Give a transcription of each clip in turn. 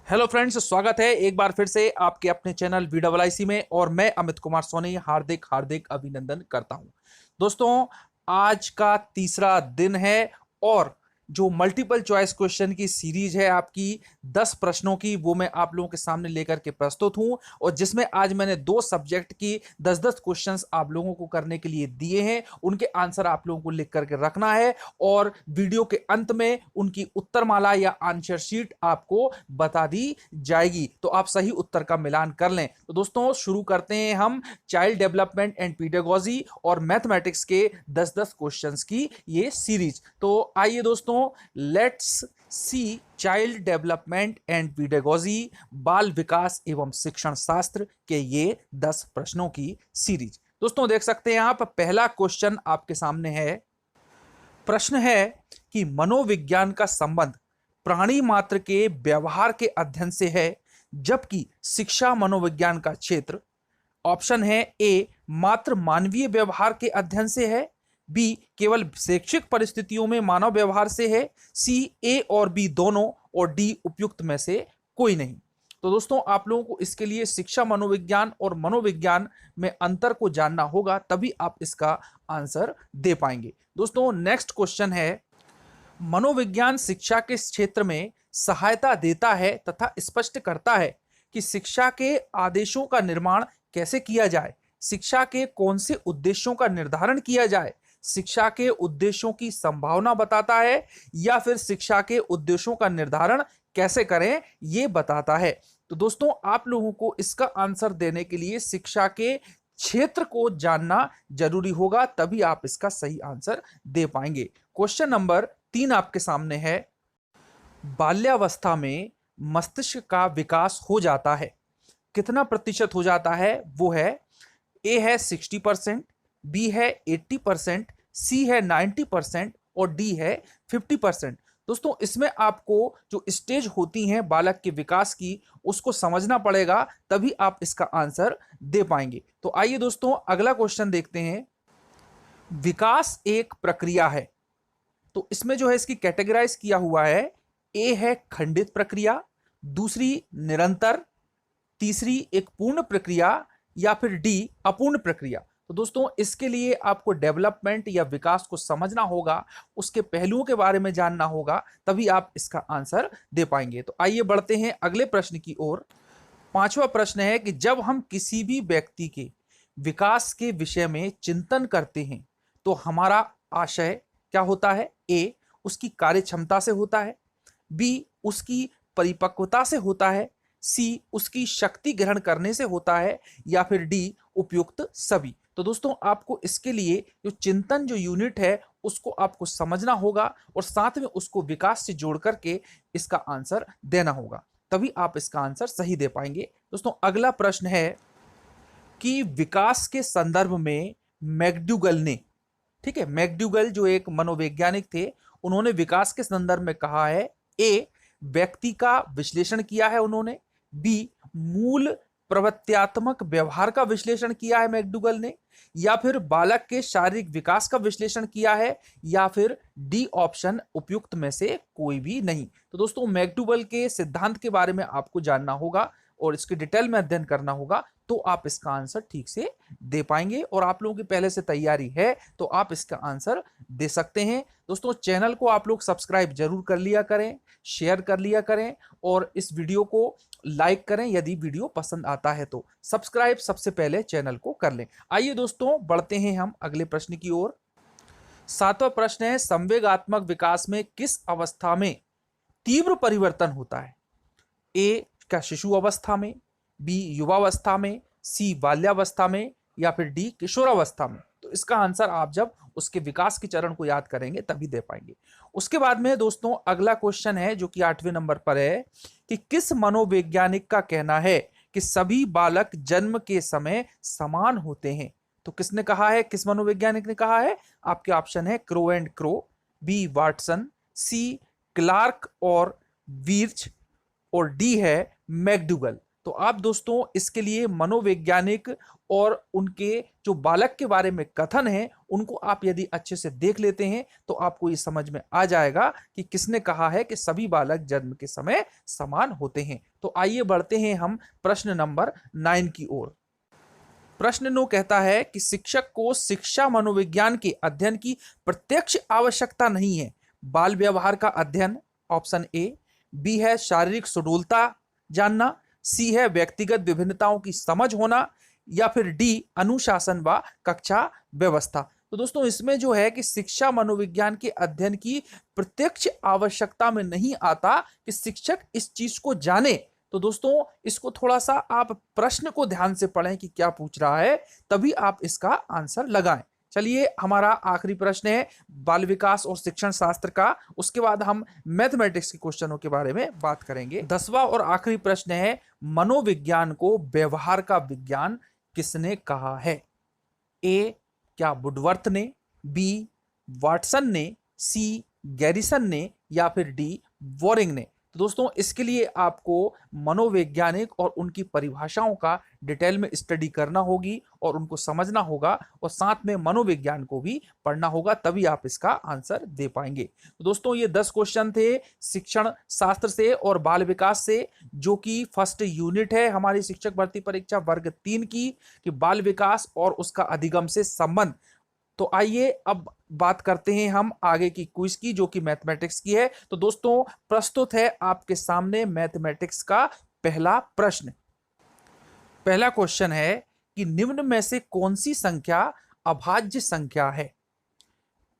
Hello friends, स्वागत है एक बार फिर से आपके अपने चैनल VIIC में। और मैं अमित कुमार सोनी हार्दिक हार्दिक अभिनंदन करता हूं। दोस्तों, आज का तीसरा दिन है और जो मल्टीपल चॉइस क्वेश्चन की सीरीज है आपकी 10 प्रश्नों की, वो मैं आप लोगों के सामने लेकर के प्रस्तुत हूं। और जिसमें आज मैंने दो सब्जेक्ट की 10-10 क्वेश्चंस आप लोगों को करने के लिए दिए हैं। उनके आंसर आप लोगों को लिख करके रखना है और वीडियो के अंत में उनकी उत्तरमाला या आंसर शीट आपको बता दी जाएगी, तो आप सही उत्तर का मिलान कर लें। तो दोस्तों, शुरू करते हैं हम चाइल्ड डेवलपमेंट एंड पीडागोजी और मैथमेटिक्स के 10-10 क्वेश्चंस की ये सीरीज। तो आइए दोस्तों, let's see child development and pedagogy, बाल विकास एवं शिक्षण शास्त्र के ये 10 प्रश्नों की सीरीज। दोस्तों, देख सकते हैं आप, पहला क्वेश्चन आपके सामने है। प्रश्न है कि मनोविज्ञान का संबंध प्राणी मात्र के व्यवहार के अध्ययन से है, जबकि शिक्षा मनोविज्ञान का क्षेत्र ऑप्शन है ए मात्र मानवीय व्यवहार के अध्ययन से है, बी केवल शैक्षिक परिस्थितियों में मानव व्यवहार से है, सी ए और बी दोनों, और डी उपयुक्त में से कोई नहीं। तो दोस्तों, आप लोगों को इसके लिए शिक्षा मनोविज्ञान और मनोविज्ञान में अंतर को जानना होगा, तभी आप इसका आंसर दे पाएंगे। दोस्तों, नेक्स्ट क्वेश्चन है, मनोविज्ञान शिक्षा के क्षेत्र में सहायता देता है तथा स्पष्ट करता है कि शिक्षा के आदेशों का निर्माण कैसे किया जाए, शिक्षा के कौन से उद्देश्यों का निर्धारण किया जाए, शिक्षा के उद्देश्यों की संभावना बताता है, या फिर शिक्षा के उद्देश्यों का निर्धारण कैसे करें ये बताता है। तो दोस्तों, आप लोगों को इसका आंसर देने के लिए शिक्षा के क्षेत्र को जानना जरूरी होगा, तभी आप इसका सही आंसर दे पाएंगे। क्वेश्चन नंबर 3 आपके सामने है। बाल्यावस्था में मस्तिष्क का विकास हो जाता है, कितना प्रतिशत हो जाता है? वो है ए है 60%, बी है 80%, सी है 90% और डी है 50%। दोस्तों, इसमें आपको जो स्टेज होती हैं बालक के विकास की, उसको समझना पड़ेगा, तभी आप इसका आंसर दे पाएंगे। तो आइए दोस्तों, अगला क्वेश्चन देखते हैं। विकास एक प्रक्रिया है, तो इसमें जो है इसकी कैटेगराइज किया हुआ है। ए है खंडित प्रक्रिया, दूसरी निरंतर, तीसरी एक पूर्ण प्रक्रिया, या फिर डी अपूर्ण प्रक्रिया। तो दोस्तों, इसके लिए आपको डेवलपमेंट या विकास को समझना होगा, उसके पहलुओं के बारे में जानना होगा, तभी आप इसका आंसर दे पाएंगे। तो आइए बढ़ते हैं अगले प्रश्न की ओर। पांचवा प्रश्न है कि जब हम किसी भी व्यक्ति के विकास के विषय में चिंतन करते हैं, तो हमारा आशय क्या होता है? ए उसकी कार्य क्षमता से होता है, बी उसकी परिपक्वता से होता है, सी उसकी शक्ति ग्रहण करने से होता है, या फिर डी उपयुक्त सभी। तो दोस्तों, आपको इसके लिए जो चिंतन जो यूनिट है उसको आपको समझना होगा और साथ में उसको विकास से जोड़ करके इसका आंसर देना होगा, तभी आप इसका आंसर सही दे पाएंगे। दोस्तों, अगला प्रश्न है कि विकास के संदर्भ में मैकडूगल ने, ठीक है, मैकडूगल जो एक मनोवैज्ञानिक थे, उन्होंने विकास के संदर्भ में कहा है। ए व्यक्ति का विश्लेषण किया है उन्होंने, बी मूल प्रवृत्त्यात्मक व्यवहार का विश्लेषण किया है मैकडूगल ने, या फिर बालक के शारीरिक विकास का विश्लेषण किया है, या फिर डी ऑप्शन उपयुक्त में से कोई भी नहीं। तो दोस्तों, मैकडूगल के सिद्धांत के बारे में आपको जानना होगा और इसके डिटेल में अध्ययन करना होगा, तो आप इसका आंसर ठीक से दे पाएंगे। और आप लोगों की पहले से तैयारी है तो आप इसका आंसर दे सकते हैं। दोस्तों, चैनल को आप लोग सब्सक्राइब जरूर कर लिया करें, शेयर कर लिया करें और इस वीडियो को लाइक करें यदि वीडियो पसंद आता है तो। सब्सक्राइब सबसे पहले चैनल को कर लें। आइए दोस्तों, बढ़ते हैं हम अगले प्रश्न की ओर। सातवां प्रश्न है, संवेगात्मक विकास में किस अवस्था में तीव्र परिवर्तन होता है? ए क्या शिशु अवस्था में, बी युवावस्था में, सी बाल्यावस्था में, या फिर डी किशोरावस्था में? तो इसका आंसर आप जब उसके विकास के चरण को याद करेंगे तभी दे पाएंगे। उसके बाद में दोस्तों, अगला क्वेश्चन है जो कि 8वें नंबर पर है कि किस मनोवैज्ञानिक का कहना है कि सभी बालक जन्म के समय समान होते हैं? तो किसने कहा है, किस मनोवैज्ञानिक ने कहा है? आपके ऑप्शन है Crow and Crow, B Watson, C Clark और वीर्च, और डी है मैकडूगल। तो आप दोस्तों इसके लिए मनोवैज्ञानिक और उनके जो बालक के बारे में कथन है उनको आप यदि अच्छे से देख लेते हैं तो आपको ये समझ में आ जाएगा कि किसने कहा है कि सभी बालक जन्म के समय समान होते हैं। तो आइए बढ़ते हैं हम प्रश्न नंबर 9 की ओर। प्रश्न 9 कहता है कि शिक्षक को शिक्षा मनोविज्ञान के अध्ययन की प्रत्यक्ष आवश्यकता नहीं है। बाल व्यवहार का अध्ययन, ऑप्शन ए। बी है शारीरिक सुडौलता जानना, सी है व्यक्तिगत विभिन्नताओं की समझ होना, या फिर डी अनुशासन व कक्षा व्यवस्था। तो दोस्तों इसमें जो है कि शिक्षा मनोविज्ञान के अध्ययन की प्रत्यक्ष आवश्यकता में नहीं आता कि शिक्षक इस चीज को जाने। तो दोस्तों इसको थोड़ा सा आप प्रश्न को ध्यान से पढ़ें कि क्या पूछ रहा है, तभी आप इसका आंसर लगाएं। चलिए हमारा आखिरी प्रश्न है बाल विकास और शिक्षण शास्त्र का, उसके बाद हम मैथमेटिक्स के क्वेश्चनों के बारे में बात करेंगे। 10वां और आखिरी प्रश्न है मनोविज्ञान को व्यवहार का विज्ञान किसने कहा है? ए क्या वुडवर्थ ने, बी वाटसन ने, सी गैरिसन ने, या फिर डी बोरिंग ने। तो दोस्तों इसके लिए आपको मनोवैज्ञानिक और उनकी परिभाषाओं का डिटेल में स्टडी करना होगी और उनको समझना होगा और साथ में मनोविज्ञान को भी पढ़ना होगा, तभी आप इसका आंसर दे पाएंगे। तो दोस्तों ये 10 क्वेश्चन थे शिक्षण शास्त्र से और बाल विकास से, जो कि फर्स्ट यूनिट है हमारी शिक्षक भर्ती परीक्षा वर्ग 3 की, कि बाल विकास और उसका अधिगम से संबंध। तो आइए अब बात करते हैं हम आगे की क्विज की, जो कि मैथमेटिक्स की है। तो दोस्तों प्रस्तुत है आपके सामने मैथमेटिक्स का पहला प्रश्न। पहला क्वेश्चन है कि निम्न में से कौन सी संख्या अभाज्य संख्या है?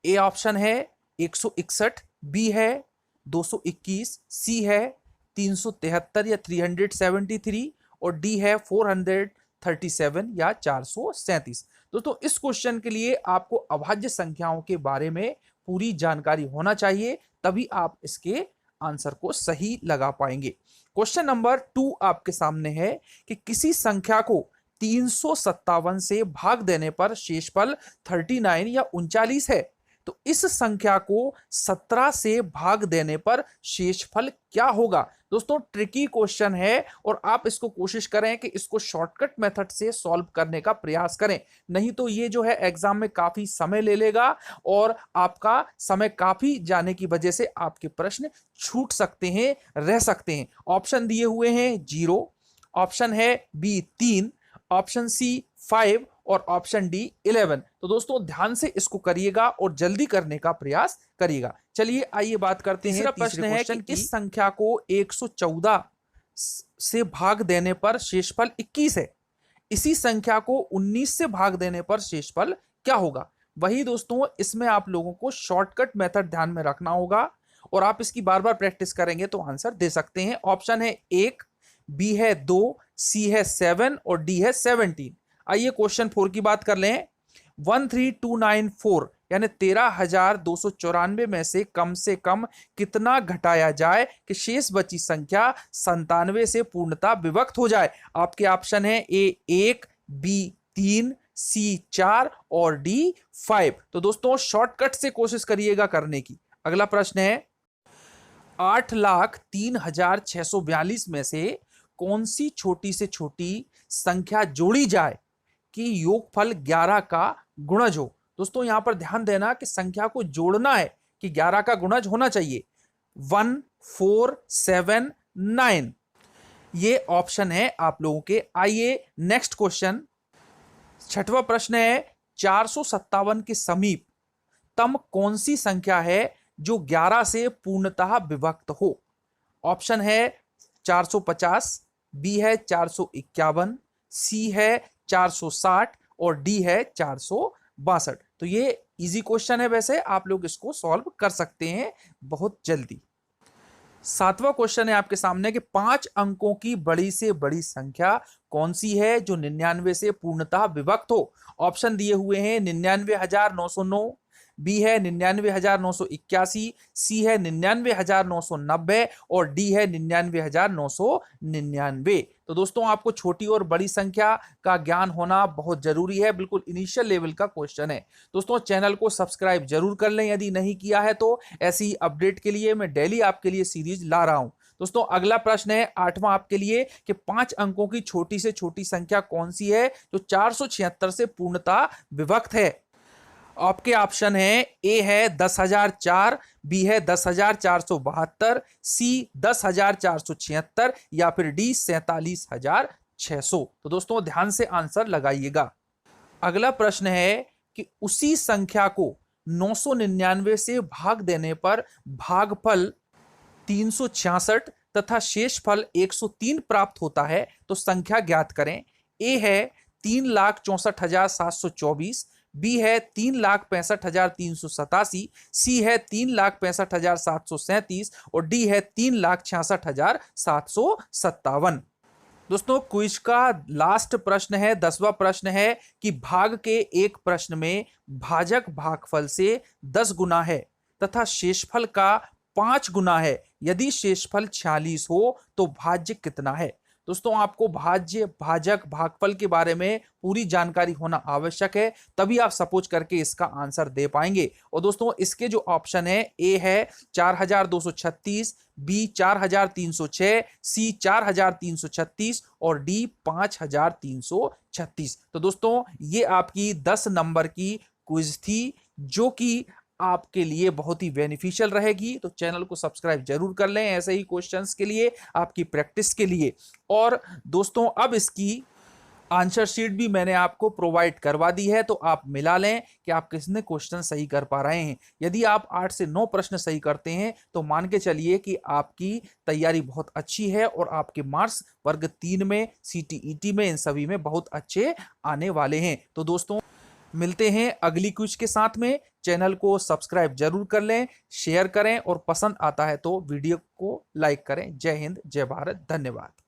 ए ऑप्शन है 161, बी है 221, सी है 373 या 373 और डी है 437 या 437। दोस्तों इस क्वेश्चन के लिए आपको अभाज्य संख्याओं के बारे में पूरी जानकारी होना चाहिए, तभी आप इसके आंसर को सही लगा पाएंगे। क्वेश्चन नंबर 2 आपके सामने है कि किसी संख्या को 357 से भाग देने पर शेषफल 39 या 39 है, तो इस संख्या को 17 से भाग देने पर शेषफल क्या होगा? दोस्तों ट्रिकी क्वेश्चन है और आप इसको कोशिश करें कि इसको शॉर्टकट मेथड से सॉल्व करने का प्रयास करें, नहीं तो ये जो है एग्जाम में काफी समय ले लेगा और आपका समय काफी जाने की वजह से आपके प्रश्न छूट सकते हैं, रह सकते हैं। ऑप्शन दिए हुए हैं 0, ऑप्शन है बी 3, ऑप्शन सी 5 और ऑप्शन डी 11। तो दोस्तों ध्यान से इसको करिएगा और जल्दी करने का प्रयास करिएगा। चलिए आइए बात करते हैं। तीसरा प्रश्न है कि इस संख्या को 114 से भाग देने पर शेषफल 21 है, इसी संख्या को 19 से भाग देने पर शेषफल क्या होगा? वही दोस्तों इसमें आप लोगों को शॉर्टकट मेथड ध्यान में रखना होगा और आप इसकी बार बार प्रैक्टिस करेंगे तो आंसर दे सकते हैं। ऑप्शन है 1, बी है 2, सी है 7 और डी है 17। आइए क्वेश्चन 4 की बात कर लें। 13294 यानी 13,294 में से कम कितना घटाया जाए कि शेष बची संख्या 97 से पूर्णतः विभक्त हो जाए? आपके ऑप्शन है ए 1, बी 3, सी 4 और डी 5। तो दोस्तों शॉर्टकट से कोशिश करिएगा करने की। अगला प्रश्न है 8,03,642 में से कौन सी छोटी से छोटी संख्या जोड़ी जाए कि योगफल 11 का गुणज हो? दोस्तों यहां पर ध्यान देना कि संख्या को जोड़ना है कि 11 का गुणज होना चाहिए। 1, 4, 7, 9 ये ऑप्शन है आप लोगों के। आइए नेक्स्ट क्वेश्चन, 6वां प्रश्न है 457 के समीप तम कौन सी संख्या है जो 11 से पूर्णतः विभक्त हो? ऑप्शन है 450, बी है 451, सी है 460 और डी है 462। तो ये इजी क्वेश्चन है, वैसे आप लोग इसको सॉल्व कर सकते हैं बहुत जल्दी। 7वां क्वेश्चन है आपके सामने कि 5 अंकों की बड़ी से बड़ी संख्या कौन सी है जो 99 से पूर्णतः विभक्त हो? ऑप्शन दिए हुए हैं 99,909, बी है 99,981, सी है 99,990 और डी है 99,999। तो दोस्तों आपको छोटी और बड़ी संख्या का ज्ञान होना बहुत जरूरी है, बिल्कुल इनिशियल लेवल का क्वेश्चन है। दोस्तों चैनल को सब्सक्राइब जरूर कर लें यदि नहीं किया है तो, ऐसी अपडेट के लिए मैं डेली आपके लिए सीरीज ला रहा हूं। दोस्तों अगला प्रश्न है 8वां आपके लिए कि 5 अंकों की छोटी से छोटी संख्या कौन सी है जो 476 से पूर्णतः विभक्त है। आपके ऑप्शन है ए है 10,004, बी है 10,472, सी 10,476 या फिर डी 47,600। तो दोस्तों ध्यान से आंसर लगाइएगा। अगला प्रश्न है कि उसी संख्या को 999 से भाग देने पर भागफल 366 तथा शेषफल 103 प्राप्त होता है, तो संख्या ज्ञात करें। ए है 3,64,724, बी है 3,65,387, सी है 3,65,737 और डी है 3,66,757। दोस्तों क्विज का लास्ट प्रश्न है 10वां प्रश्न है कि भाग के एक प्रश्न में भाजक भागफल से 10 गुना है तथा शेषफल का 5 गुना है। यदि शेषफल 46 हो तो भाज्य कितना है। दोस्तों आपको भाज्य भाजक भागफल के बारे में पूरी जानकारी होना आवश्यक है, तभी आप सपोज करके इसका आंसर दे पाएंगे। और दोस्तों इसके जो ऑप्शन है, ए है 4,236, बी 4,306, सी 4,336 और डी 5,336। तो दोस्तों ये आपकी 10 नंबर की क्विज थी जो कि आपके लिए बहुत ही बेनिफिशियल रहेगी। तो चैनल को सब्सक्राइब जरूर कर लें ऐसे ही क्वेश्चंस के लिए, आपकी प्रैक्टिस के लिए। और दोस्तों अब इसकी आंसर शीट भी मैंने आपको प्रोवाइड करवा दी है, तो आप मिला लें कि आप कितने क्वेश्चन सही कर पा रहे हैं। यदि आप 8 से 9 प्रश्न सही करते हैं तो मान के चलिए कि आपकी तैयारी बहुत अच्छी है और आपके मार्क्स वर्ग 3 में, CTET में, इन सभी में बहुत अच्छे आने वाले हैं। तो दोस्तों मिलते हैं अगली क्विज के साथ में। चैनल को सब्सक्राइब जरूर कर लें, शेयर करें और पसंद आता है तो वीडियो को लाइक करें। जय हिंद, जय भारत, धन्यवाद।